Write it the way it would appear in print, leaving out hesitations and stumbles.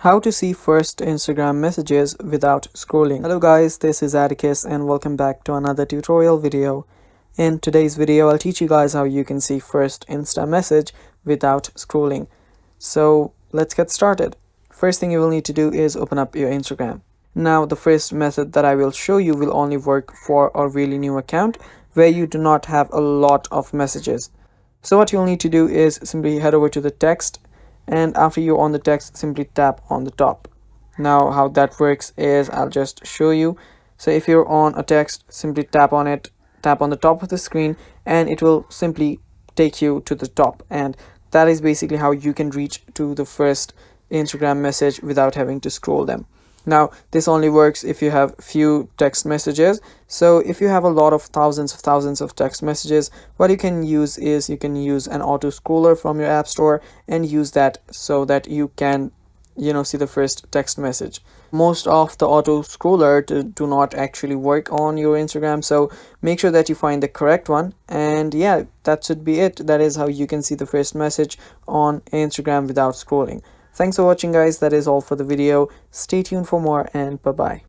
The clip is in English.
How to see first Instagram messages without scrolling. Hello guys, this is Atticus and welcome back to another tutorial video. In today's video, I'll teach you guys how you can see first Insta message without scrolling. So let's get started. First thing you will need to do is open up your Instagram. Now the first method that I will show you will only work for a really new account where you do not have a lot of messages. So what you'll need to do is simply head over to the text, and after you're on the text, simply tap on the top. Now how that works is I'll just show you. So if you're on a text, simply tap on it, tap on the top of the screen, and it will simply take you to the top, and that is basically how you can reach to the first Instagram message without having to scroll them. Now this only works if you have few text messages. So if you have a lot of thousands of text messages, what you can use is you can use an auto scroller from your app store and use that so that you can see the first text message. Most of the auto scroller do not actually work on your Instagram, so make sure that you find the correct one. And yeah, that should be it. That is how you can see the first message on Instagram without scrolling. Thanks for watching guys, that is all for the video. Stay tuned for more and bye bye.